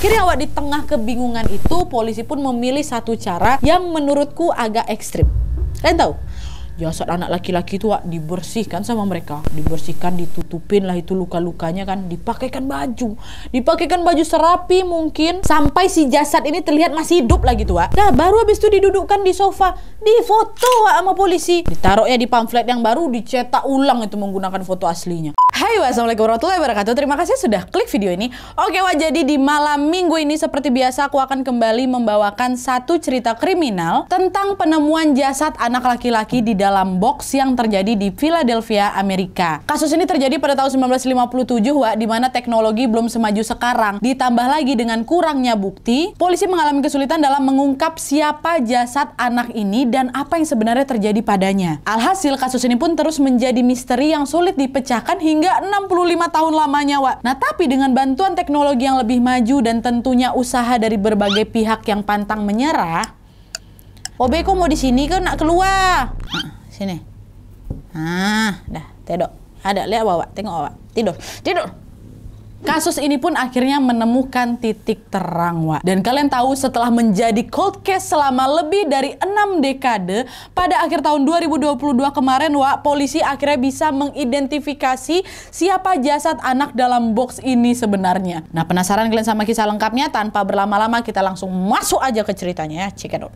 Akhirnya Wak, di tengah kebingungan itu, polisi pun memilih satu cara yang menurutku agak ekstrim. Kalian tahu? Jasad anak laki-laki itu Wak, dibersihkan sama mereka. Dibersihkan, ditutupin lah itu luka-lukanya kan. Dipakaikan baju serapi mungkin. Sampai si jasad ini terlihat masih hidup lagi tuh Wak. Nah baru habis itu didudukkan di sofa. Difoto Wak sama polisi. Ditaruhnya di pamflet yang baru, dicetak ulang itu menggunakan foto aslinya. Hai Wak, assalamualaikum warahmatullahi wabarakatuh. Terima kasih sudah klik video ini. Oke Wak, jadi di malam minggu ini seperti biasa aku akan kembali membawakan satu cerita kriminal tentang penemuan jasad anak laki-laki di dalam box yang terjadi di Philadelphia, Amerika. Kasus ini terjadi pada tahun 1957 Wak, di mana teknologi belum semaju sekarang. Ditambah lagi dengan kurangnya bukti, polisi mengalami kesulitan dalam mengungkap siapa jasad anak ini dan apa yang sebenarnya terjadi padanya. Alhasil kasus ini pun terus menjadi misteri yang sulit dipecahkan hingga 65 tahun lamanya Wak. Nah tapi dengan bantuan teknologi yang lebih maju dan tentunya usaha dari berbagai pihak yang pantang menyerah. Obe kok mau di sini kan nak keluar? Sini. Dah, tidur. Ada lihat Wak, tengok Wak. Tidur. Kasus ini pun akhirnya menemukan titik terang Wak. Dan kalian tahu setelah menjadi cold case selama lebih dari 6 dekade, pada akhir tahun 2022 kemarin Wak, polisi akhirnya bisa mengidentifikasi siapa jasad anak dalam box ini sebenarnya. Nah penasaran kalian sama kisah lengkapnya? Tanpa berlama-lama kita langsung masuk aja ke ceritanya ya. Check it out.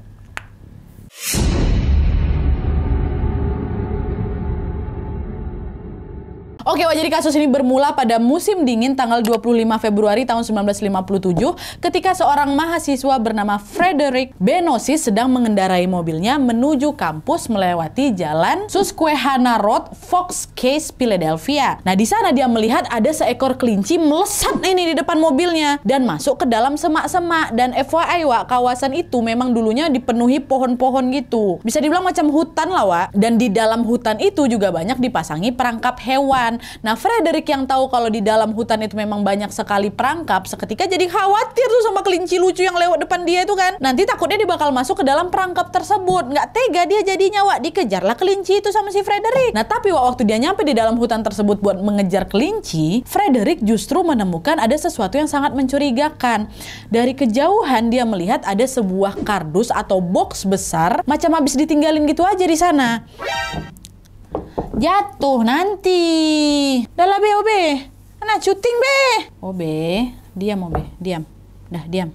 Oke Wak, jadi kasus ini bermula pada musim dingin tanggal 25 Februari tahun 1957 ketika seorang mahasiswa bernama Frederick Benosis sedang mengendarai mobilnya menuju kampus melewati jalan Susquehanna Road, Fox Case, Philadelphia. Nah di sana dia melihat ada seekor kelinci melesat ini di depan mobilnya dan masuk ke dalam semak-semak. Dan FYI Wak, kawasan itu memang dulunya dipenuhi pohon-pohon gitu. Bisa dibilang macam hutan lah Wak. Dan di dalam hutan itu juga banyak dipasangi perangkap hewan. Nah Frederick yang tahu kalau di dalam hutan itu memang banyak sekali perangkap, seketika jadi khawatir tuh sama kelinci lucu yang lewat depan dia itu kan. Nanti takutnya dia bakal masuk ke dalam perangkap tersebut. Nggak tega dia jadinya Wak, dikejarlah kelinci itu sama si Frederick. Nah tapi Wak, waktu dia nyampe di dalam hutan tersebut buat mengejar kelinci, Frederick justru menemukan ada sesuatu yang sangat mencurigakan. Dari kejauhan dia melihat ada sebuah kardus atau box besar, macam habis ditinggalin gitu aja di sana. Jatuh nanti. Dah lah Obe. Anak syuting Obe, diam Obe, diam. Dah diam.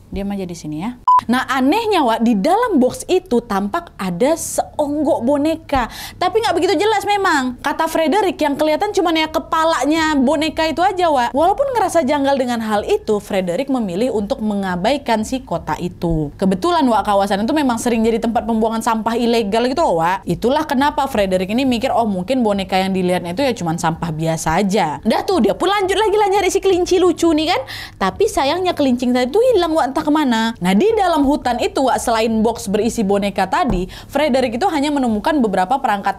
Diam aja di sini ya. Nah anehnya Wak, di dalam box itu tampak ada seonggok boneka. Tapi nggak begitu jelas memang. Kata Frederick yang kelihatan cuma ya kepalanya boneka itu aja Wak. Walaupun ngerasa janggal dengan hal itu, Frederick memilih untuk mengabaikan si kotak itu. Kebetulan Wak, kawasan itu memang sering jadi tempat pembuangan sampah ilegal gitu loh Wak. Itulah kenapa Frederick ini mikir, oh mungkin boneka yang dilihatnya itu ya cuma sampah biasa aja. Dah tuh dia pun lanjut lagi lah nyari si kelinci lucu nih kan. Tapi sayangnya kelinci tadi itu hilang Wak, entah kemana. Nah di dalam hutan itu Wak, selain box berisi boneka tadi, Frederick itu hanya menemukan beberapa perangkap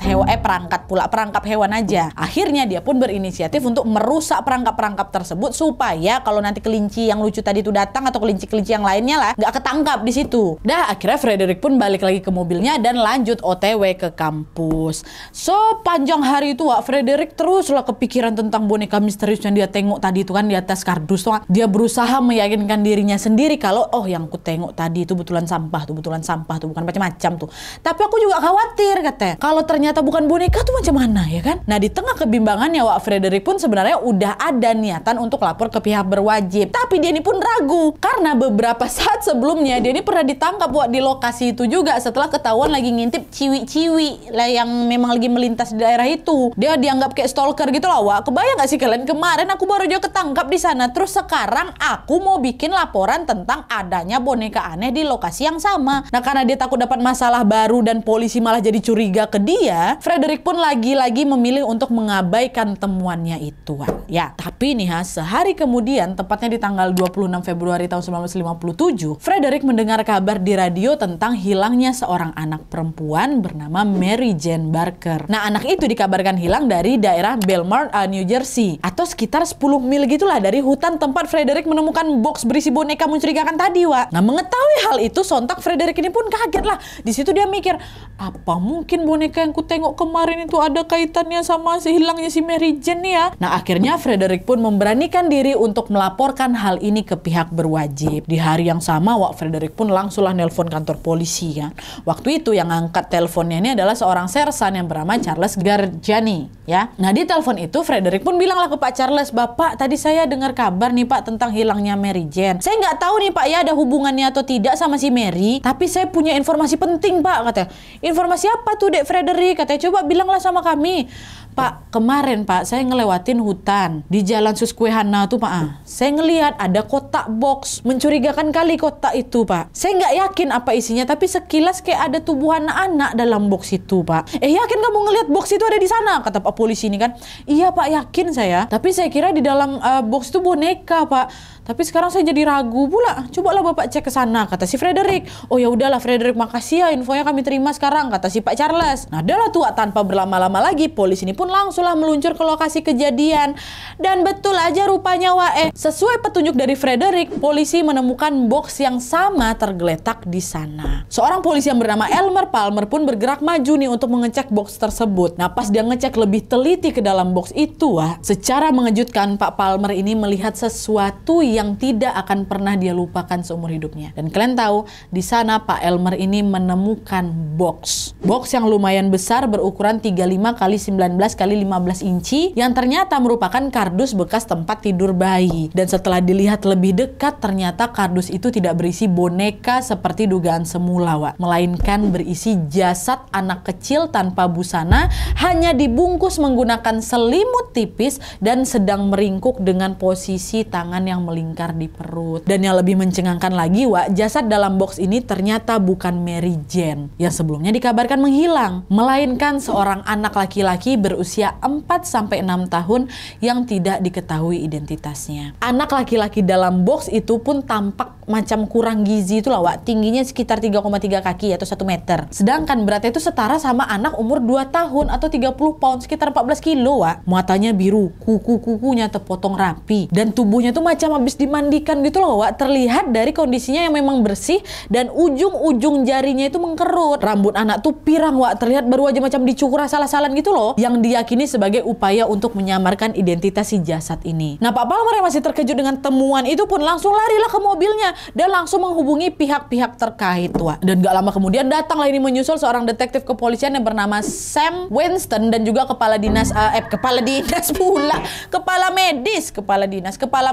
hewan aja. Akhirnya dia pun berinisiatif untuk merusak perangkap-perangkap tersebut supaya kalau nanti kelinci yang lucu tadi itu datang atau kelinci-kelinci yang lainnya lah nggak ketangkap di situ. Dah akhirnya Frederick pun balik lagi ke mobilnya dan lanjut OTW ke kampus. So panjang hari itu Wak, Frederick teruslah kepikiran tentang boneka misterius yang dia tengok tadi itu kan di atas kardus tuh. Dia berusaha meyakinkan dirinya sendiri kalau oh yang ku tengok tadi itu betulan sampah tuh, bukan macam-macam tuh. Tapi aku juga khawatir katanya. Kalau ternyata bukan boneka tuh macam mana ya kan? Nah di tengah kebimbangannya Wak, Frederick pun sebenarnya udah ada niatan untuk lapor ke pihak berwajib. Tapi dia ini pun ragu karena beberapa saat sebelumnya dia ini pernah ditangkap Wak di lokasi itu juga setelah ketahuan lagi ngintip ciwi-ciwi lah yang memang lagi melintas di daerah itu. Dia dianggap kayak stalker gitu lah Wak. Kebayang gak sih kalian, kemarin aku baru aja ketangkap di sana, terus sekarang aku mau bikin laporan tentang adanya boneka aneh di lokasi yang sama. Nah karena dia takut dapat masalah baru dan polisi malah jadi curiga ke dia, Frederick pun lagi-lagi memilih untuk mengabaikan temuannya itu. Ya, tapi nih sehari kemudian, tepatnya di tanggal 26 Februari tahun 1957, Frederick mendengar kabar di radio tentang hilangnya seorang anak perempuan bernama Mary Jane Barker. Nah anak itu dikabarkan hilang dari daerah Belmont, New Jersey, atau sekitar 10 mil gitulah dari hutan tempat Frederick menemukan box berisi boneka mencurigakan tadi Wak. Nah mengetahui Mengetahui hal itu, sontak Frederick ini pun kaget lah. Di situ dia mikir, apa mungkin boneka yang ku tengok kemarin itu ada kaitannya sama hilangnya si Mary Jane ya? Nah, akhirnya Frederick pun memberanikan diri untuk melaporkan hal ini ke pihak berwajib. Di hari yang sama, Frederick pun langsunglah nelpon kantor polisi kan. Waktu itu yang angkat teleponnya ini adalah seorang sersan yang bernama Charles Garjani ya. Nah, di telepon itu Frederick pun bilanglah ke Pak Charles, "Bapak, tadi saya dengar kabar nih Pak tentang hilangnya Mary Jane. Saya nggak tahu nih Pak ya ada hubungannya atau tidak sama si Mary, tapi saya punya informasi penting Pak," katanya. "Informasi apa tuh Dek Frederick?" katanya. "Coba bilanglah sama kami." "Pak, kemarin Pak saya ngelewatin hutan di Jalan Susquehanna tuh Pak. Saya ngelihat ada kotak box, mencurigakan kali kotak itu Pak. Saya nggak yakin apa isinya, tapi sekilas kayak ada tubuh anak-anak dalam box itu Pak." "Yakin kamu ngelihat box itu ada di sana?" kata Pak polisi ini kan. "Iya Pak, yakin saya. Tapi saya kira di dalam box itu boneka Pak. Tapi sekarang saya jadi ragu pula. Cobalah Bapak cek ke sana," kata si Frederick. "Oh ya udahlah Frederick, makasih ya infonya kami terima sekarang," kata si Pak Charles. Nah, adalah tuh tanpa berlama-lama lagi polisi ini pun langsunglah meluncur ke lokasi kejadian. Dan betul aja rupanya sesuai petunjuk dari Frederick, polisi menemukan box yang sama tergeletak di sana. Seorang polisi yang bernama Elmer Palmer pun bergerak maju nih untuk mengecek box tersebut. Nah, pas dia ngecek lebih teliti ke dalam box itu, secara mengejutkan Pak Palmer ini melihat sesuatu yang tidak akan pernah dia lupakan seumur hidupnya. Dan kalian tahu, di sana Pak Elmer ini menemukan box yang lumayan besar berukuran 35 kali 19 kali 15 inci yang ternyata merupakan kardus bekas tempat tidur bayi. Dan setelah dilihat lebih dekat, ternyata kardus itu tidak berisi boneka seperti dugaan semula, melainkan berisi jasad anak kecil tanpa busana, hanya dibungkus menggunakan selimut tipis dan sedang meringkuk dengan posisi tangan yang melingkar di perut. Dan yang lebih mencengangkan lagi, jasad dalam box ini ternyata bukan Mary Jane yang sebelumnya dikabarkan menghilang, melainkan seorang anak laki-laki berusia 4-6 tahun yang tidak diketahui identitasnya. Anak laki-laki dalam box itu pun tampak macam kurang gizi itulah, tingginya sekitar 3,3 kaki atau 1 meter. Sedangkan beratnya itu setara sama anak umur 2 tahun atau 30 pound, sekitar 14 kilo, Muatannya biru, kuku-kukunya terpotong rapi, dan tubuhnya tuh macam habis dimandikan gitu loh, terlihat dari kondisinya yang memang bersih dan ujung-ujung jarinya itu mengkerut. Rambut anak tuh pirang, terlihat baru aja macam dicukur asal-asalan gitu loh, yang diyakini sebagai upaya untuk menyamarkan identitas si jasad ini. Nah, Pak Palmer yang masih terkejut dengan temuan itu pun langsung larilah ke mobilnya dan langsung menghubungi pihak-pihak terkait, Dan gak lama kemudian datanglah ini menyusul seorang detektif kepolisian yang bernama Sam Winston dan juga kepala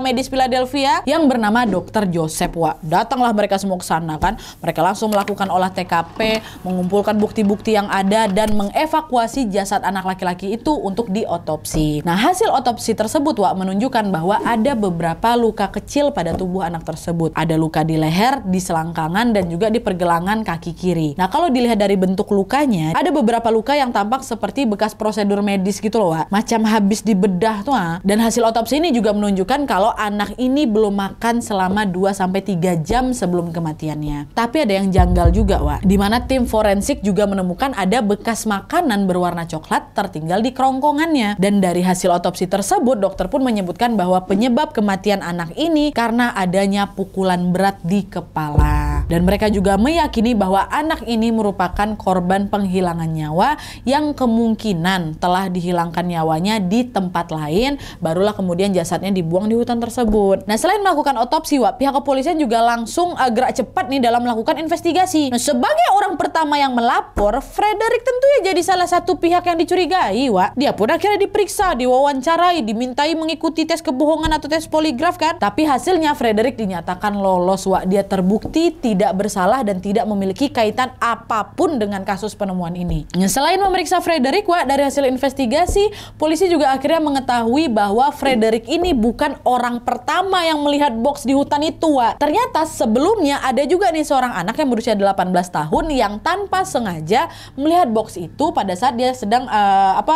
medis Philadelphia yang bernama Dr. Joseph, Datanglah mereka semua ke sana kan. Mereka langsung melakukan olah TKP, mengumpulkan bukti-bukti yang ada dan mengevakuasi jasad anak laki-laki itu untuk diotopsi. Nah, hasil otopsi tersebut menunjukkan bahwa ada beberapa luka kecil pada tubuh anak tersebut. Ada luka di leher, di selangkangan, dan juga di pergelangan kaki kiri. Nah, kalau dilihat dari bentuk lukanya, ada beberapa luka yang tampak seperti bekas prosedur medis gitu loh, macam habis dibedah tuh. Dan hasil otopsi ini juga menunjukkan kalau anak ini belum makan selama 2-3 jam sebelum kematiannya. Tapi ada yang janggal juga, di mana tim forensik juga menemukan ada bekas makanan berwarna coklat tertinggal di kerongkongannya. Dan dari hasil otopsi tersebut, dokter pun menyebutkan bahwa penyebab kematian anak ini karena adanya pukulan berat di kepala. Dan mereka juga meyakini bahwa anak ini merupakan korban penghilangan nyawa yang kemungkinan telah dihilangkan nyawanya di tempat lain, barulah kemudian jasadnya dibuang di hutan tersebut. Nah, selain melakukan otopsi, pihak kepolisian juga langsung gerak cepat nih dalam melakukan investigasi. Nah, sebagai orang pertama yang melapor, Frederick tentu ya jadi salah satu pihak yang dicurigai, Dia pun akhirnya diperiksa, diwawancarai, dimintai mengikuti tes kebohongan atau tes poligraf kan. Tapi hasilnya Frederick dinyatakan lolos, Dia terbukti tidak bersalah dan tidak memiliki kaitan apapun dengan kasus penemuan ini. Nah, selain memeriksa Frederick, dari hasil investigasi, polisi juga akhirnya mengetahui bahwa Frederick ini bukan orang pertama yang melihat box di hutan itu, Ternyata sebelumnya ada juga nih seorang anak yang berusia 18 tahun yang tanpa sengaja melihat box itu pada saat dia sedang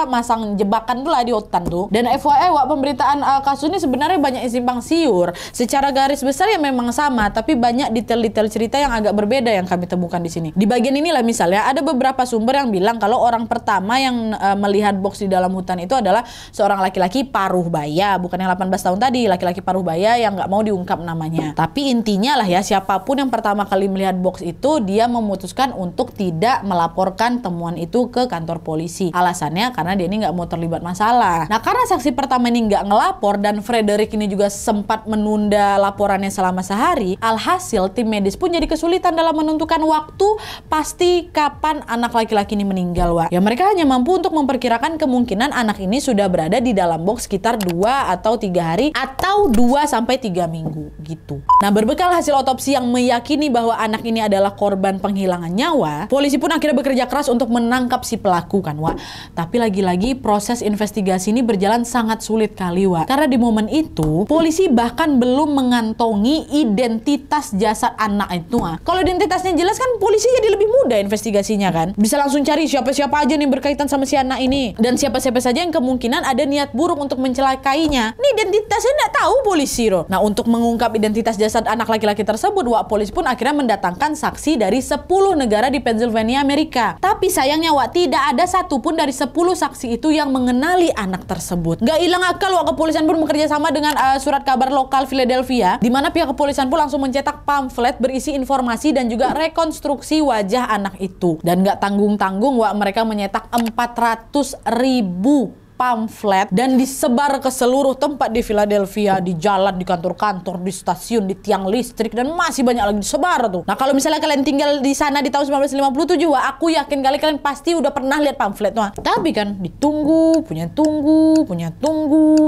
masang jebakan tuh di hutan tuh. Dan FYI, pemberitaan kasus ini sebenarnya banyak simpang siur. Secara garis besar ya memang sama, tapi banyak detail-detail cerita berita yang agak berbeda yang kami temukan di sini. Di bagian inilah misalnya ada beberapa sumber yang bilang kalau orang pertama yang melihat box di dalam hutan itu adalah seorang laki-laki paruh baya, bukan yang 18 tahun tadi, laki-laki paruh baya yang nggak mau diungkap namanya. Tapi intinya lah ya, siapapun yang pertama kali melihat box itu, dia memutuskan untuk tidak melaporkan temuan itu ke kantor polisi. Alasannya karena dia ini nggak mau terlibat masalah. Nah, karena saksi pertama ini nggak ngelapor dan Frederick ini juga sempat menunda laporannya selama sehari, alhasil tim medis pun jadi kesulitan dalam menentukan waktu pasti kapan anak laki-laki ini meninggal, Wak. Ya mereka hanya mampu untuk memperkirakan kemungkinan anak ini sudah berada di dalam box sekitar 2 atau 3 hari atau 2 sampai 3 minggu gitu. Nah, berbekal hasil otopsi yang meyakini bahwa anak ini adalah korban penghilangan nyawa, polisi pun akhirnya bekerja keras untuk menangkap si pelaku kan, Wak. Tapi lagi-lagi proses investigasi ini berjalan sangat sulit kali, Wak. Karena di momen itu polisi bahkan belum mengantongi identitas jasad anak itu, Wak. Kalau identitasnya jelas kan polisi jadi lebih mudah investigasinya kan. Bisa langsung cari siapa-siapa aja nih berkaitan sama si anak ini dan siapa-siapa saja yang kemungkinan ada niat buruk untuk mencelakainya. Ini identitasnya nggak tahu polisi, loh. Nah, untuk mengungkap identitas jasad anak laki-laki tersebut, Wak, polisi pun akhirnya mendatangkan saksi dari 10 negara di Pennsylvania, Amerika. Tapi sayangnya, Wak, tidak ada satupun dari 10 saksi itu yang mengenali anak tersebut. Nggak hilang akal, Wak, kepolisian pun bekerja sama dengan surat kabar lokal Philadelphia, di mana pihak kepolisian pun langsung mencetak pamflet berisi informasi dan juga rekonstruksi wajah anak itu. Dan nggak tanggung-tanggung, Wak, mereka menyetak 400.000 pamflet dan disebar ke seluruh tempat di Philadelphia, di jalan, di kantor-kantor, di stasiun, di tiang listrik, dan masih banyak lagi disebar tuh. Nah, kalau misalnya kalian tinggal di sana di tahun 1957, wah, aku yakin kalian pasti udah pernah lihat pamflet tuh. Tapi kan ditunggu, punya tunggu,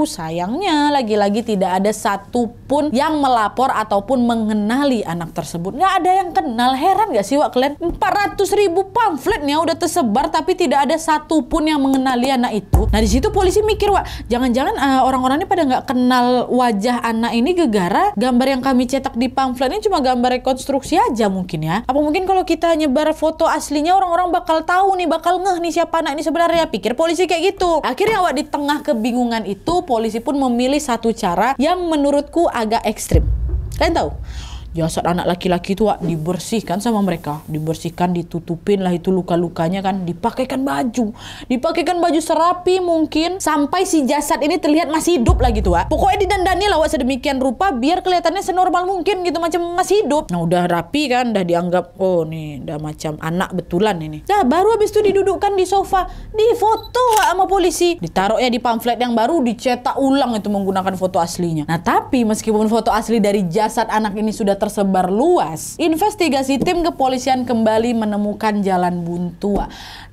sayangnya lagi-lagi tidak ada satupun yang melapor ataupun mengenali anak tersebut. Nggak ada yang kenal. Heran gak sih, Wak, kalian? 400.000 pamfletnya udah tersebar tapi tidak ada satupun yang mengenali anak itu. Nah, di situ polisi mikir, Wak, jangan-jangan orang-orang ini pada nggak kenal wajah anak ini gegara gambar yang kami cetak di pamflet ini cuma gambar rekonstruksi aja mungkin ya. Apa mungkin kalau kita nyebar foto aslinya orang-orang bakal tahu nih, bakal ngeh nih siapa anak ini sebenarnya. Pikir polisi kayak gitu. Akhirnya, Wak, di tengah kebingungan itu polisi pun memilih satu cara yang menurutku agak ekstrim. Kalian tahu? Jasad anak laki-laki itu, Wak, dibersihkan sama mereka, dibersihkan, ditutupin lah itu luka-lukanya kan, dipakaikan baju serapi mungkin sampai si jasad ini terlihat masih hidup lah gitu, Wak. Pokoknya didandani lah, Wak, sedemikian rupa biar kelihatannya senormal mungkin gitu, macam masih hidup. Nah, udah rapi kan, udah dianggap oh nih udah macam anak betulan ini. Nah, baru habis itu didudukkan di sofa, difoto, Wak, sama polisi, ditaruhnya di pamflet yang baru, dicetak ulang itu menggunakan foto aslinya. Nah, tapi meskipun foto asli dari jasad anak ini sudah tersebar luas, investigasi tim kepolisian kembali menemukan jalan buntu.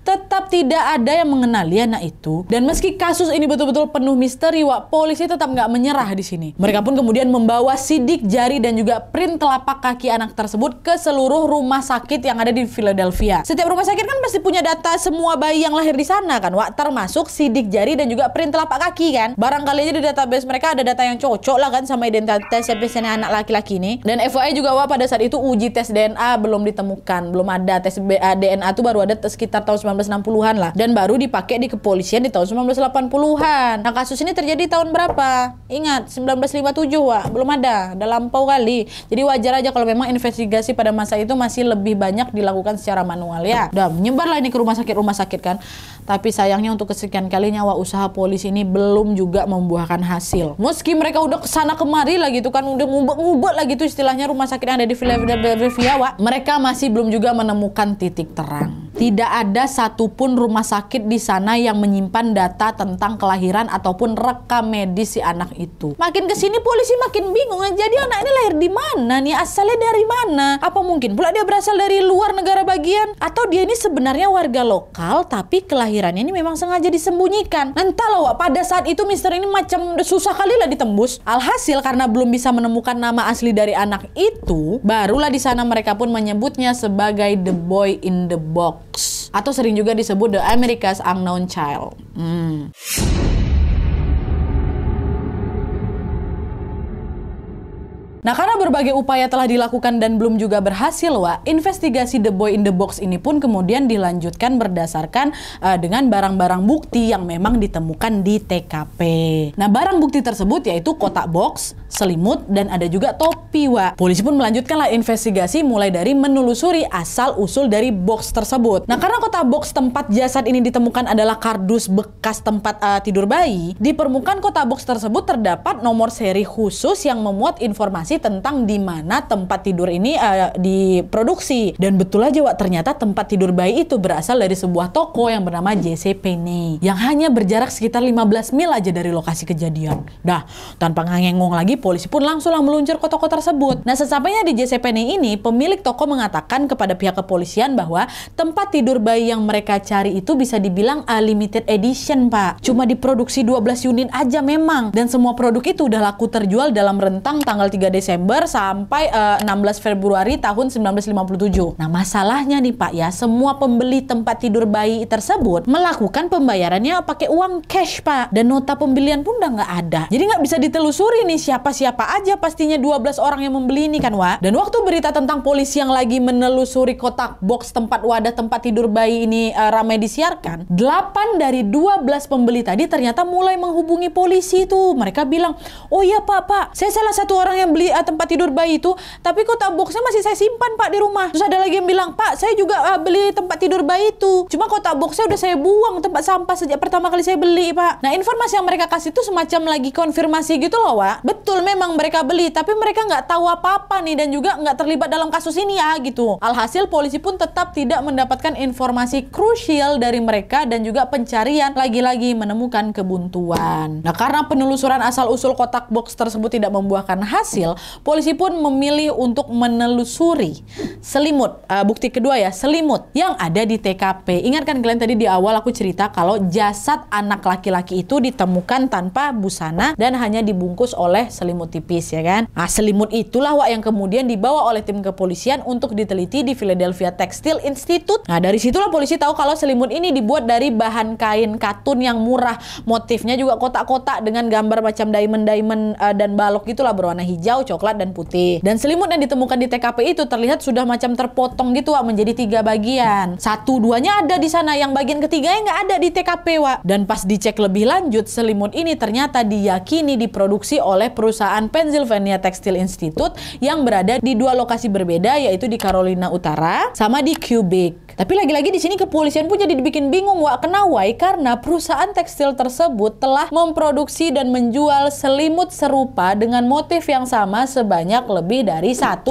Tetap tidak ada yang mengenali anak itu. Dan meski kasus ini betul-betul penuh misteri, Wak, polisi tetap nggak menyerah di sini. Mereka pun kemudian membawa sidik jari dan juga print telapak kaki anak tersebut ke seluruh rumah sakit yang ada di Philadelphia. Setiap rumah sakit kan pasti punya data semua bayi yang lahir di sana kan, Wak, termasuk sidik jari dan juga print telapak kaki kan. Barangkali aja di database mereka ada data yang cocok lah kan sama identitas anak laki-laki ini. Dan FYI juga, Wak, pada saat itu uji tes DNA belum ditemukan, belum ada. Tes DNA itu baru ada sekitar tahun 1960-an lah, dan baru dipakai di kepolisian di tahun 1980-an. Nah, kasus ini terjadi tahun berapa? Ingat, 1957, Wak, belum ada, udah lampau kali. Jadi wajar aja kalau memang investigasi pada masa itu masih lebih banyak dilakukan secara manual ya. Udah menyebar lah ini ke rumah sakit kan. Tapi sayangnya untuk kesekian kalinya, Wak, usaha polisi ini belum juga membuahkan hasil. Meski mereka udah kesana kemari lah gitu kan, udah ngubek-ngubek lah gitu istilahnya rumah sakit yang ada di Philadelphia, Wak, mereka masih belum juga menemukan titik terang. Tidak ada satupun rumah sakit di sana yang menyimpan data tentang kelahiran ataupun rekam medis si anak itu. Makin kesini polisi makin bingung. Jadi anak ini lahir di mana nih? Asalnya dari mana? Apa mungkin pula dia berasal dari luar negara bagian? Atau dia ini sebenarnya warga lokal tapi kelahirannya ini memang sengaja disembunyikan? Entahlah, Wak, pada saat itu misteri ini macam susah kali lah ditembus. Alhasil karena belum bisa menemukan nama asli dari anak itu, barulah di sana mereka pun menyebutnya sebagai The Boy in the Box, atau sering juga disebut The America's Unknown Child. Nah, karena berbagai upaya telah dilakukan dan belum juga berhasil, Wak, investigasi The Boy in the Box ini pun kemudian dilanjutkan berdasarkan dengan barang-barang bukti yang memang ditemukan di TKP. Nah, barang bukti tersebut yaitu kotak box, selimut, dan ada juga topi Tapi Wak, polisi pun melanjutkanlah investigasi mulai dari menelusuri asal-usul dari box tersebut. Nah, karena kota box tempat jasad ini ditemukan adalah kardus bekas tempat tidur bayi, di permukaan kota box tersebut terdapat nomor seri khusus yang memuat informasi tentang di mana tempat tidur ini diproduksi. Dan betul aja Wak, ternyata tempat tidur bayi itu berasal dari sebuah toko yang bernama JC Penney yang hanya berjarak sekitar 15 mil aja dari lokasi kejadian. Dah, tanpa ngengong lagi, polisi pun langsunglah meluncur ke toko tersebut. Nah, sesampainya di JC Penney ini, pemilik toko mengatakan kepada pihak kepolisian bahwa tempat tidur bayi yang mereka cari itu bisa dibilang limited edition, Pak. Cuma diproduksi 12 unit aja memang. Dan semua produk itu udah laku terjual dalam rentang tanggal 3 Desember sampai 16 Februari tahun 1957. Nah, masalahnya nih Pak ya, semua pembeli tempat tidur bayi tersebut melakukan pembayarannya pakai uang cash, Pak. Dan nota pembelian pun udah nggak ada. Jadi nggak bisa ditelusuri nih siapa-siapa aja pastinya 12 orang yang membeli ini kan, Wak. Dan waktu berita tentang polisi yang lagi menelusuri kotak box tempat wadah tempat tidur bayi ini ramai disiarkan, 8 dari 12 pembeli tadi ternyata mulai menghubungi polisi tuh. Mereka bilang, oh iya Pak, saya salah satu orang yang beli tempat tidur bayi itu, tapi kotak boxnya masih saya simpan Pak di rumah. Terus ada lagi yang bilang, Pak, saya juga beli tempat tidur bayi itu, cuma kotak boxnya udah saya buang tempat sampah sejak pertama kali saya beli, Pak. Nah, informasi yang mereka kasih itu semacam lagi konfirmasi gitu loh, Wak. Betul memang mereka beli, tapi mereka nggak tahu apa-apa nih dan juga nggak terlibat dalam kasus ini ya gitu. Alhasil polisi pun tetap tidak mendapatkan informasi krusial dari mereka dan juga pencarian lagi-lagi menemukan kebuntuan. Nah, karena penelusuran asal-usul kotak box tersebut tidak membuahkan hasil, polisi pun memilih untuk menelusuri selimut. Bukti kedua ya, selimut yang ada di TKP. Ingat kan kalian tadi di awal aku cerita kalau jasad anak laki-laki itu ditemukan tanpa busana dan hanya dibungkus oleh selimut tipis ya kan. Nah, selimut itulah Wak yang kemudian dibawa oleh tim kepolisian untuk diteliti di Philadelphia Textile Institute. Nah, dari situlah polisi tahu kalau selimut ini dibuat dari bahan kain katun yang murah. Motifnya juga kotak-kotak dengan gambar macam diamond dan balok gitulah berwarna hijau, coklat dan putih. Dan selimut yang ditemukan di TKP itu terlihat sudah macam terpotong gitu Wak, menjadi 3 bagian. 1-2-nya ada di sana, yang bagian ketiganya nggak ada di TKP Wak. Dan pas dicek lebih lanjut, selimut ini ternyata diyakini diproduksi oleh perusahaan Pennsylvania Textile Institute yang berada di 2 lokasi berbeda, yaitu di Carolina Utara sama di Quebec. Tapi lagi-lagi di sini kepolisian pun jadi dibikin bingung Wak. Kenapa? Karena perusahaan tekstil tersebut telah memproduksi dan menjual selimut serupa dengan motif yang sama sebanyak lebih dari 1,5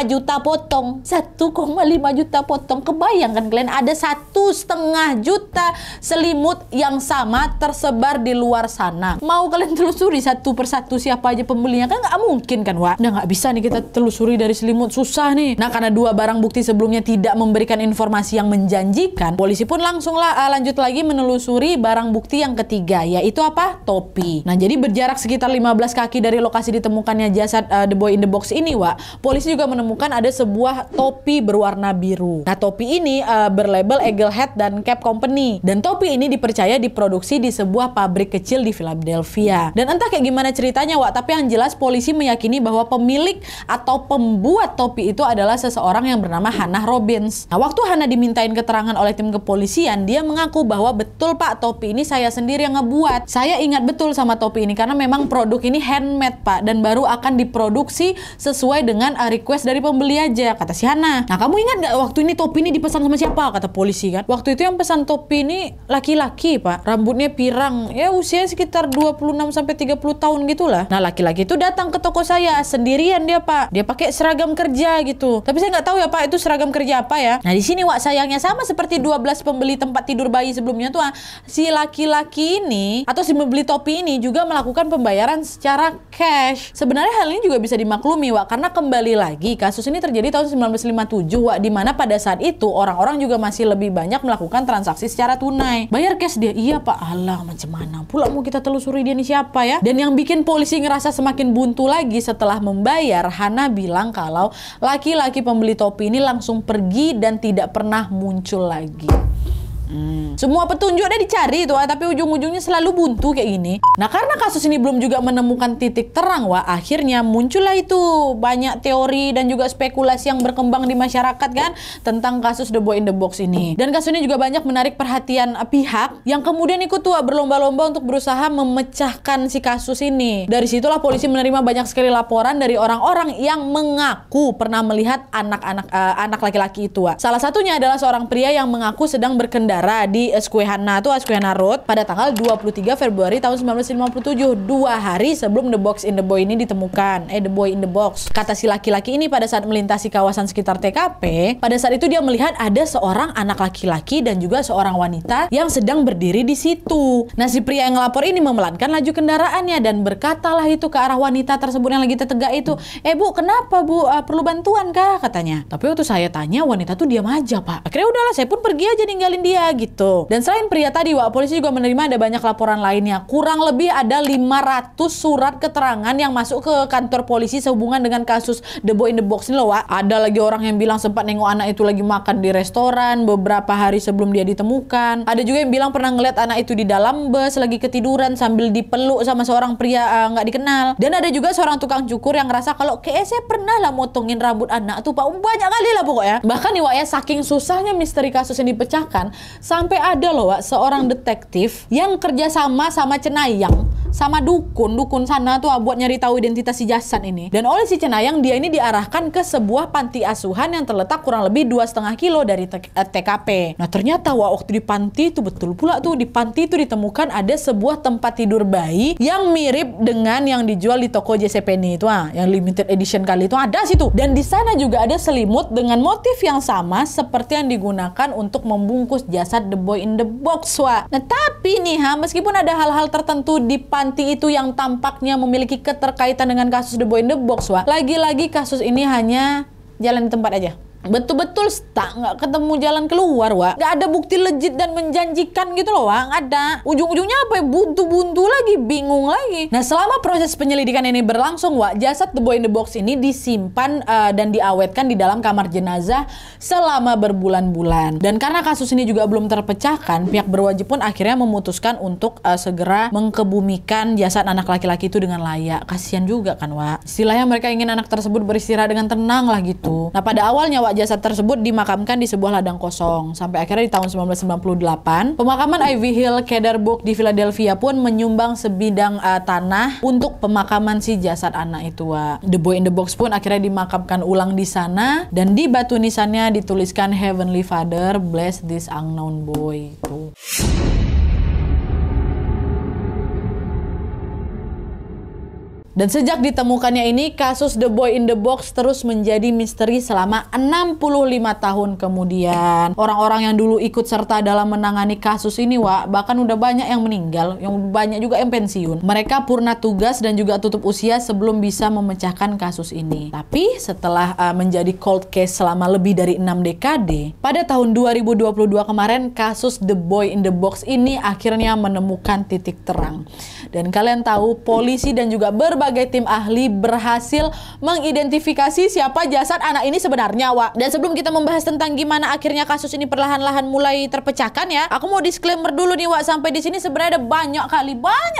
juta potong. 1,5 juta potong. Kebayangkan kalian ada 1,5 juta selimut yang sama tersebar di luar sana. Mau kalian telusuri satu persatu siapa aja pembelinya? Kan nggak mungkin kan Wak. Nah, nggak bisa nih kita telusuri dari selimut, susah nih. Nah, karena 2 barang bukti sebelumnya tidak memberikan informasi yang menjanjikan, polisi pun langsunglah lanjut lagi menelusuri barang bukti yang ketiga, yaitu apa? Topi. Nah, jadi berjarak sekitar 15 kaki dari lokasi ditemukannya jasad The Boy in the Box ini Wak, polisi juga menemukan ada sebuah topi berwarna biru. Nah, topi ini berlabel Eaglehead dan Cap Company, dan topi ini dipercaya diproduksi di sebuah pabrik kecil di Philadelphia. Dan entah kayak gimana ceritanya Wak, tapi yang jelas polisi meyakini bahwa pemilik atau pembuat topi itu adalah seseorang yang bernama Hannah Robbins. Nah, waktu Hannah dimintain keterangan oleh tim kepolisian, dia mengaku bahwa betul Pak, topi ini saya sendiri yang ngebuat. Saya ingat betul sama topi ini karena memang produk ini handmade Pak, dan baru akan diproduksi sesuai dengan request dari pembeli aja, kata si Hannah. Nah, kamu ingat gak waktu ini topi ini dipesan sama siapa? Kata polisi kan. Waktu itu yang pesan topi ini laki-laki Pak, rambutnya pirang, ya usia sekitar 26-30 tahun gitulah. Nah, laki-laki itu datang ke toko saya sendirian dia Pak. Dia pakai seragam kerja gitu. Tapi saya nggak tahu ya Pak itu seragam kerja apa ya. Nah, di sini Wak sayangnya sama seperti 12 pembeli tempat tidur bayi sebelumnya tuh, si laki-laki ini atau si pembeli topi ini juga melakukan pembayaran secara cash. Sebenarnya hal ini juga bisa dimaklumi Wak, karena kembali lagi kasus ini terjadi tahun 1957 Wak, di mana pada saat itu orang-orang juga masih lebih banyak melakukan transaksi secara tunai. Bayar cash dia, iya Pak. Alah, macam mana pula mau kita telusuri dia ini siapa ya? Dan yang bikin polisi ngerasa semakin buntu lagi setelah membayar, Hannah bilang kalau laki-laki pembeli topi ini langsung pergi dan tidak pernah muncul lagi. Semua petunjuk dia dicari tuh, tapi ujung-ujungnya selalu buntu kayak gini. Nah, karena kasus ini belum juga menemukan titik terang, wah, akhirnya muncullah itu banyak teori dan juga spekulasi yang berkembang di masyarakat kan tentang kasus The Boy in the Box ini. Dan kasus ini juga banyak menarik perhatian pihak yang kemudian ikut tuh berlomba-lomba untuk berusaha memecahkan si kasus ini. Dari situlah polisi menerima banyak sekali laporan dari orang-orang yang mengaku pernah melihat anak laki-laki itu. Salah satunya adalah seorang pria yang mengaku sedang berkendara di Susquehanna Road pada tanggal 23 Februari tahun 1957, 2 hari sebelum The Box in the Boy ini ditemukan. The Boy in the Box. Kata si laki-laki ini pada saat melintasi kawasan sekitar TKP, pada saat itu dia melihat ada seorang anak laki-laki dan juga seorang wanita yang sedang berdiri di situ. Nah, si pria yang ngelapor ini memelankan laju kendaraannya dan berkatalah itu ke arah wanita tersebut yang lagi tegak itu, Bu, kenapa Bu? Perlu bantuan kah? Katanya. Tapi waktu saya tanya, wanita tuh diam aja, Pak. Akhirnya udahlah, saya pun pergi aja ninggalin dia gitu. Dan selain pria tadi, polisi juga menerima ada banyak laporan lainnya. Kurang lebih ada 500 surat keterangan yang masuk ke kantor polisi sehubungan dengan kasus The Boy in the Box ini loh, Wak. Ada lagi orang yang bilang sempat nengok anak itu lagi makan di restoran beberapa hari sebelum dia ditemukan. Ada juga yang bilang pernah ngeliat anak itu di dalam bus lagi ketiduran sambil dipeluk sama seorang pria nggak dikenal. Dan ada juga seorang tukang cukur yang ngerasa kalau kayak saya pernah lah motongin rambut anak tuh, Pak. Banyak kali lah pokoknya. Bahkan nih, Wak, ya, saking susahnya misteri kasus yang dipecahkan sampai ada loh, Wak, seorang detektif yang kerjasama sama Cenayang, sama dukun sana tuh buat nyari tahu identitas si jasad ini. Dan oleh si Cenayang, dia ini diarahkan ke sebuah panti asuhan yang terletak kurang lebih 2,5 kilo dari TKP. Nah, ternyata waktu di panti itu betul pula tuh, di panti itu ditemukan ada sebuah tempat tidur bayi yang mirip dengan yang dijual di toko JCPenney itu, yang limited edition kali itu ada situ. Dan di sana juga ada selimut dengan motif yang sama seperti yang digunakan untuk membungkus jasad The Boy in the Box, Wak. Nah, tapi nih, meskipun ada hal-hal tertentu di panti itu yang tampaknya memiliki keterkaitan dengan kasus The Boy in the Box, Wak, lagi-lagi kasus ini hanya jalan di tempat aja. Betul-betul stuck, nggak ketemu jalan keluar, Wak. Nggak ada bukti legit dan menjanjikan gitu loh, Wak. Nggak ada. Ujung-ujungnya apa ya? Buntu-buntu lagi, bingung lagi. Nah, selama proses penyelidikan ini berlangsung, Wak, jasad The Boy in the Box ini disimpan dan diawetkan di dalam kamar jenazah selama berbulan-bulan. Dan karena kasus ini juga belum terpecahkan, pihak berwajib pun akhirnya memutuskan untuk segera mengkebumikan jasad anak laki-laki itu dengan layak. Kasian juga kan, Wak. Istilahnya mereka ingin anak tersebut beristirahat dengan tenang lah gitu. Nah, pada awalnya, Wak, jasad tersebut dimakamkan di sebuah ladang kosong. Sampai akhirnya di tahun 1998, pemakaman Ivy Hill Cedar Brook di Philadelphia pun menyumbang sebidang tanah untuk pemakaman si jasad anak itu, Wak. The Boy in the Box pun akhirnya dimakamkan ulang di sana dan di batu nisannya dituliskan Heavenly Father bless this unknown boy itu. Dan sejak ditemukannya ini, kasus The Boy in the Box terus menjadi misteri selama 65 tahun kemudian. Orang-orang yang dulu ikut serta dalam menangani kasus ini, Wak, bahkan udah banyak yang meninggal, yang banyak juga yang pensiun. Mereka purna tugas dan juga tutup usia sebelum bisa memecahkan kasus ini. Tapi setelah menjadi cold case selama lebih dari 6 dekade, pada tahun 2022 kemarin, kasus The Boy in the Box ini akhirnya menemukan titik terang. Dan kalian tahu, polisi dan juga berbagai tim ahli berhasil mengidentifikasi siapa jasad anak ini sebenarnya, Wak. Dan sebelum kita membahas tentang gimana akhirnya kasus ini perlahan-lahan mulai terpecahkan ya, aku mau disclaimer dulu nih, Wak. Sampai di sini sebenarnya ada banyak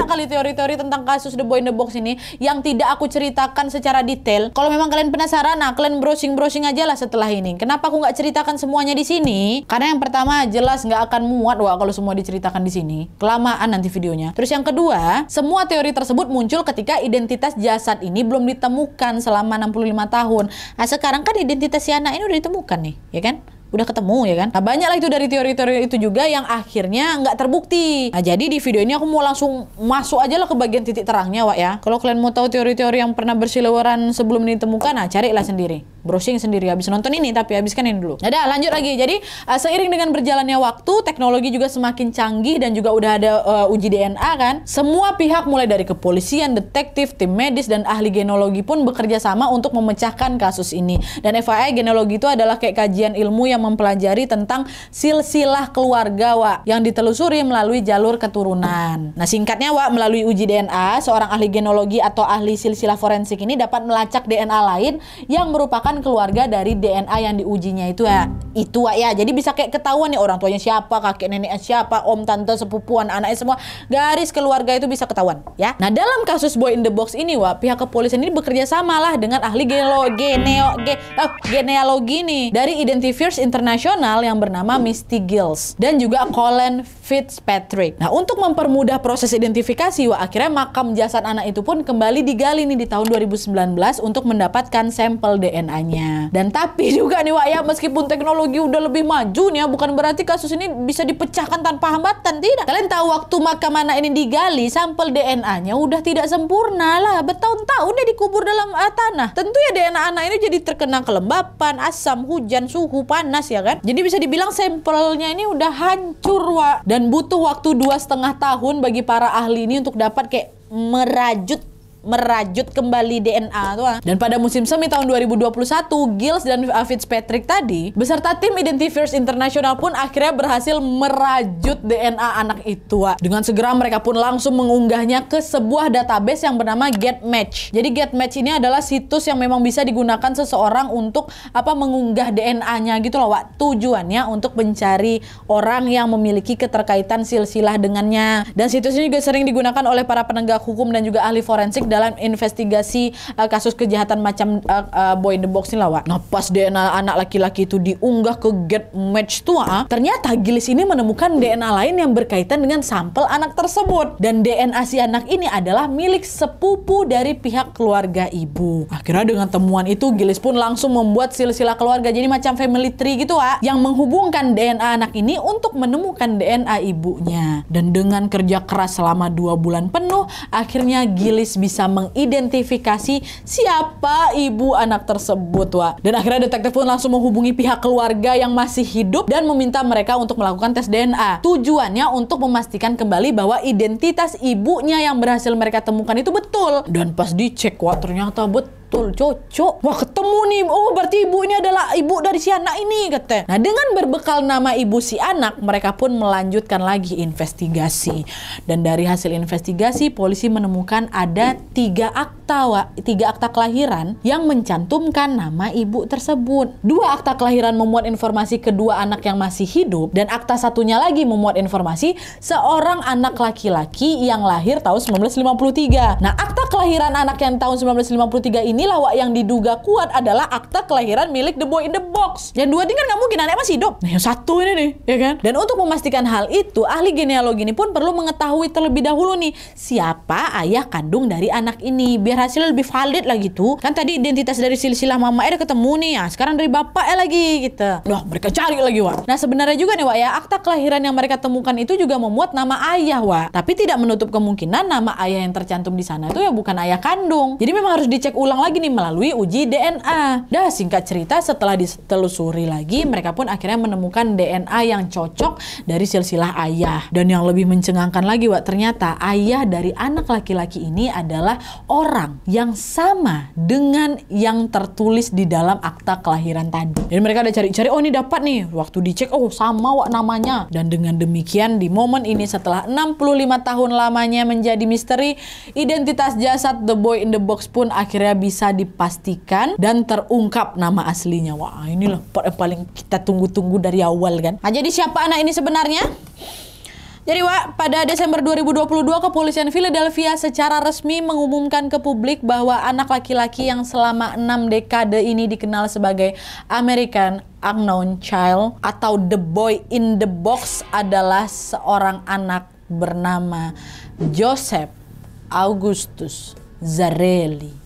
kali teori-teori tentang kasus The Boy in the Box ini yang tidak aku ceritakan secara detail. Kalau memang kalian penasaran, nah kalian browsing aja lah setelah ini. Kenapa aku nggak ceritakan semuanya di sini? Karena yang pertama, jelas nggak akan muat, Wak, kalau semua diceritakan di sini. Kelamaan nanti videonya. Terus yang kedua, semua teori tersebut muncul ketika identitas jasad ini belum ditemukan selama 65 tahun. Nah, sekarang kan identitas si anak ini udah ditemukan nih, ya kan? Udah ketemu, ya kan? Nah, banyak lah itu dari teori-teori itu juga yang akhirnya nggak terbukti. Nah, jadi di video ini aku mau langsung masuk aja lah ke bagian titik terangnya, Wak, ya. Kalau kalian mau tahu teori-teori yang pernah berseliweran sebelum ini ditemukan, nah carilah sendiri. Browsing sendiri habis nonton ini, tapi habiskan ini dulu. Nah, dah, lanjut lagi. Jadi, seiring dengan berjalannya waktu, teknologi juga semakin canggih dan juga udah ada uji DNA kan. Semua pihak mulai dari kepolisian, detektif, tim medis, dan ahli genealogi pun bekerja sama untuk memecahkan kasus ini. Dan FYI, genealogi itu adalah kayak kajian ilmu yang yang mempelajari tentang silsilah keluarga, Wak, yang ditelusuri melalui jalur keturunan. Nah, singkatnya, Wak, melalui uji DNA, seorang ahli genealogi atau ahli silsilah forensik ini dapat melacak DNA lain yang merupakan keluarga dari DNA yang diujinya itu ya. Itu, Wak, ya. Jadi bisa kayak ketahuan nih orang tuanya siapa, kakek neneknya siapa, om, tante, sepupuan, anaknya semua. Garis keluarga itu bisa ketahuan, ya. Nah, dalam kasus Boy in the Box ini, Wak, pihak kepolisian ini bekerja sama lah dengan ahli genealogi nih dari Identifiers International yang bernama Misty Gills dan juga Colin Fitzpatrick. Nah, untuk mempermudah proses identifikasi, Wak, akhirnya makam jasad anak itu pun kembali digali nih di tahun 2019 untuk mendapatkan sampel DNA-nya. Dan tapi juga nih, Wak, ya, meskipun teknologi udah lebih maju nih ya, bukan berarti kasus ini bisa dipecahkan tanpa hambatan, tidak. Kalian tahu waktu makam anak ini digali, sampel DNA-nya udah tidak sempurna lah, bertahun-tahun dia dikubur dalam tanah. Tentu ya DNA anak ini jadi terkena kelembapan, asam, hujan, suhu, panas, ya kan. Jadi bisa dibilang sampelnya ini udah hancur, Wak. Dan butuh waktu 2,5 tahun bagi para ahli ini untuk dapat kayak merajut kembali DNA tuh. Dan pada musim semi tahun 2021, Gills dan Fitzpatrick tadi beserta tim Identifiers International pun akhirnya berhasil merajut DNA anak itu. Dengan segera mereka pun langsung mengunggahnya ke sebuah database yang bernama GetMatch. Jadi GetMatch ini adalah situs yang memang bisa digunakan seseorang untuk mengunggah DNA-nya gitu loh, Wak. Tujuannya untuk mencari orang yang memiliki keterkaitan silsilah dengannya. Dan situs ini juga sering digunakan oleh para penegak hukum dan juga ahli forensik dalam investigasi kasus kejahatan macam Boy in the Box ini lah, Wak. Nah, pas DNA anak laki-laki itu diunggah ke GetMatch tuh, ternyata Gillis ini menemukan DNA lain yang berkaitan dengan sampel anak tersebut. Dan DNA si anak ini adalah milik sepupu dari pihak keluarga ibu. Akhirnya dengan temuan itu, Gillis pun langsung membuat silsilah keluarga, jadi macam family tree gitu, Wak, yang menghubungkan DNA anak ini untuk menemukan DNA ibunya. Dan dengan kerja keras selama 2 bulan penuh, akhirnya Gillis bisa mengidentifikasi siapa ibu anak tersebut, Wak. Dan akhirnya detektif pun langsung menghubungi pihak keluarga yang masih hidup dan meminta mereka untuk melakukan tes DNA. Tujuannya untuk memastikan kembali bahwa identitas ibunya yang berhasil mereka temukan itu betul. Dan pas dicek, Wak, ternyata betul, cocok. Wah, ketemu nih. Oh, berarti ibu ini adalah ibu dari si anak ini, katanya. Nah, dengan berbekal nama ibu si anak, mereka pun melanjutkan lagi investigasi. Dan dari hasil investigasi, polisi menemukan ada 3 akta, Wak, 3 akta kelahiran yang mencantumkan nama ibu tersebut. 2 akta kelahiran memuat informasi kedua anak yang masih hidup, dan akta satunya lagi memuat informasi seorang anak laki-laki yang lahir tahun 1953. Nah, akta kelahiran anak yang tahun 1953 inilah, Wak, yang diduga kuat adalah akta kelahiran milik The Boy in the Box. Yang 2 ini kan nggak mungkin, anak masih hidup. Nah, yang 1 ini nih, ya kan? Dan untuk memastikan hal itu, ahli genealogi ini pun perlu mengetahui terlebih dahulu nih, siapa ayah kandung dari anak ini, biar hasilnya lebih valid lah gitu. Kan tadi identitas dari silsilah mama udah ketemu nih, ya sekarang dari bapaknya lagi gitu. Wah, mereka cari lagi, Wak. Nah, sebenarnya juga nih, Wak, ya, akta kelahiran yang mereka temukan itu juga memuat nama ayah, Wak. Tapi tidak menutup kemungkinan nama ayah yang tercantum di sana itu ya bukan ayah kandung. Jadi memang harus dicek ulang lagi nih melalui uji DNA. Dah, singkat cerita, setelah ditelusuri lagi, mereka pun akhirnya menemukan DNA yang cocok dari silsilah ayah. Dan yang lebih mencengangkan lagi, Wak, ternyata ayah dari anak laki-laki ini adalah orang yang sama dengan yang tertulis di dalam akta kelahiran tadi. Dan mereka udah cari-cari, oh ini dapat nih. Waktu dicek, oh sama, Wak, namanya. Dan dengan demikian, di momen ini setelah 65 tahun lamanya menjadi misteri, identitas jasad The Boy in the Box pun akhirnya bisa dipastikan dan terungkap nama aslinya. Wah, inilah part yang paling kita tunggu-tunggu dari awal kan. Nah, jadi siapa anak ini sebenarnya? Jadi, Wak, pada Desember 2022, kepolisian Philadelphia secara resmi mengumumkan ke publik bahwa anak laki-laki yang selama 6 dekade ini dikenal sebagai American Unknown Child atau The Boy in the Box adalah seorang anak bernama Joseph Augustus Zarelli.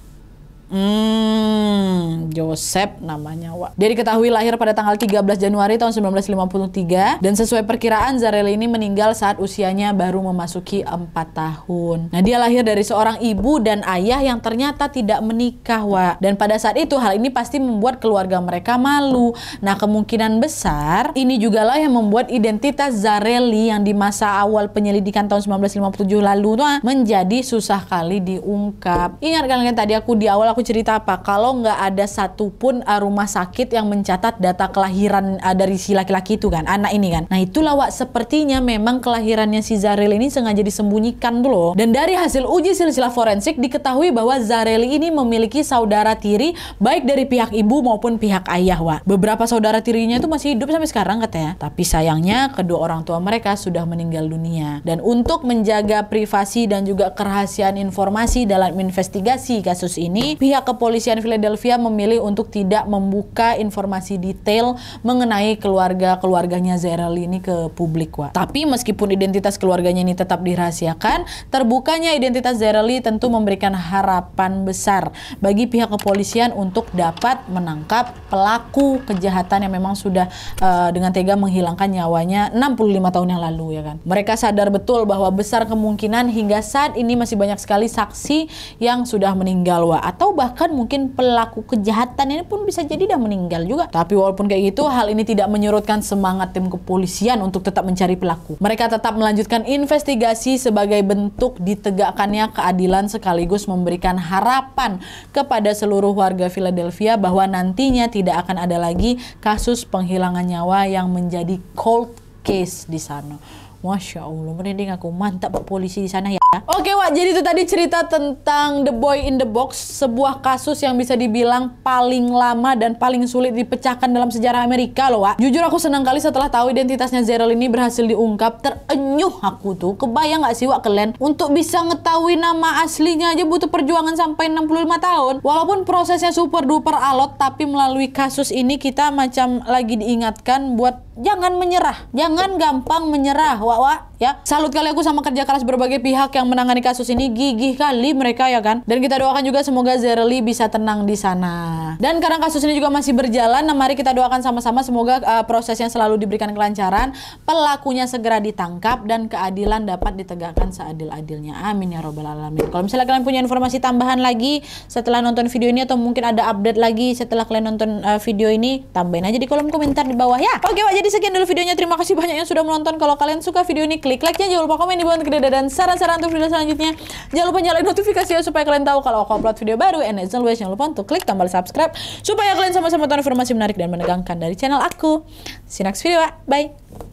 Joseph namanya, Wak. Dia diketahui lahir pada tanggal 13 Januari tahun 1953 dan sesuai perkiraan Zarelli ini meninggal saat usianya baru memasuki 4 tahun. Nah, dia lahir dari seorang ibu dan ayah yang ternyata tidak menikah, Wak. Dan pada saat itu hal ini pasti membuat keluarga mereka malu. Nah, kemungkinan besar ini jugalah yang membuat identitas Zarelli yang di masa awal penyelidikan tahun 1957 lalu tuh menjadi susah kali diungkap. Ingat kan tadi aku di awal aku cerita apa? Kalau nggak ada satupun rumah sakit yang mencatat data kelahiran dari si laki-laki itu kan, anak ini kan. Nah itulah Wak, sepertinya memang kelahirannya si Zareli ini sengaja disembunyikan tuh loh. Dan dari hasil uji silsilah forensik diketahui bahwa Zareli ini memiliki saudara tiri baik dari pihak ibu maupun pihak ayah Wak. Beberapa saudara tirinya itu masih hidup sampai sekarang katanya. Tapi sayangnya kedua orang tua mereka sudah meninggal dunia. Dan untuk menjaga privasi dan juga kerahasiaan informasi dalam investigasi kasus ini, pihak kepolisian Philadelphia memilih untuk tidak membuka informasi detail mengenai keluarganya Zareli ini ke publik Wak. Tapi meskipun identitas keluarganya ini tetap dirahasiakan, terbukanya identitas Zareli tentu memberikan harapan besar bagi pihak kepolisian untuk dapat menangkap pelaku kejahatan yang memang sudah dengan tega menghilangkan nyawanya 65 tahun yang lalu ya kan. Mereka sadar betul bahwa besar kemungkinan hingga saat ini masih banyak sekali saksi yang sudah meninggal Wak, atau bahkan mungkin pelaku kejahatan ini pun bisa jadi udah meninggal juga. Tapi walaupun kayak gitu, hal ini tidak menyurutkan semangat tim kepolisian untuk tetap mencari pelaku. Mereka tetap melanjutkan investigasi sebagai bentuk ditegakkannya keadilan sekaligus memberikan harapan kepada seluruh warga Philadelphia bahwa nantinya tidak akan ada lagi kasus penghilangan nyawa yang menjadi cold case di sana. Masya Allah, merinding aku. Mantap Pak polisi di sana ya. Oke Wak, jadi itu tadi cerita tentang The Boy in the Box, sebuah kasus yang bisa dibilang paling lama dan paling sulit dipecahkan dalam sejarah Amerika loh Wak. Jujur aku senang kali setelah tahu identitasnya Zareli ini berhasil diungkap. Terenyuh aku tuh. Kebayang gak sih Wak kalian, untuk bisa ngetahui nama aslinya aja butuh perjuangan sampai 65 tahun. Walaupun prosesnya super duper alot, tapi melalui kasus ini kita macam lagi diingatkan buat jangan menyerah, jangan gampang menyerah Wak ya. Salut kali aku sama kerja keras berbagai pihak yang menangani kasus ini, gigih kali mereka ya kan. Dan kita doakan juga semoga Zareli bisa tenang di sana. Dan karena kasus ini juga masih berjalan, nah mari kita doakan sama-sama semoga prosesnya selalu diberikan kelancaran, pelakunya segera ditangkap dan keadilan dapat ditegakkan seadil-adilnya. Amin ya robbal alamin. Kalau misalnya kalian punya informasi tambahan lagi setelah nonton video ini, atau mungkin ada update lagi setelah kalian nonton video ini, tambahin aja di kolom komentar di bawah ya. Oke Wak, jadi sekian dulu videonya. Terima kasih banyak yang sudah menonton. Kalau kalian suka video ini, klik like-nya, jangan lupa komen di bawah dan saran-saran untuk video selanjutnya. Jangan lupa nyalain notifikasi ya, supaya kalian tahu kalau aku upload video baru. And as always, jangan lupa untuk klik tombol subscribe supaya kalian sama-sama tahu informasi menarik dan menegangkan dari channel aku. See you next video, bye.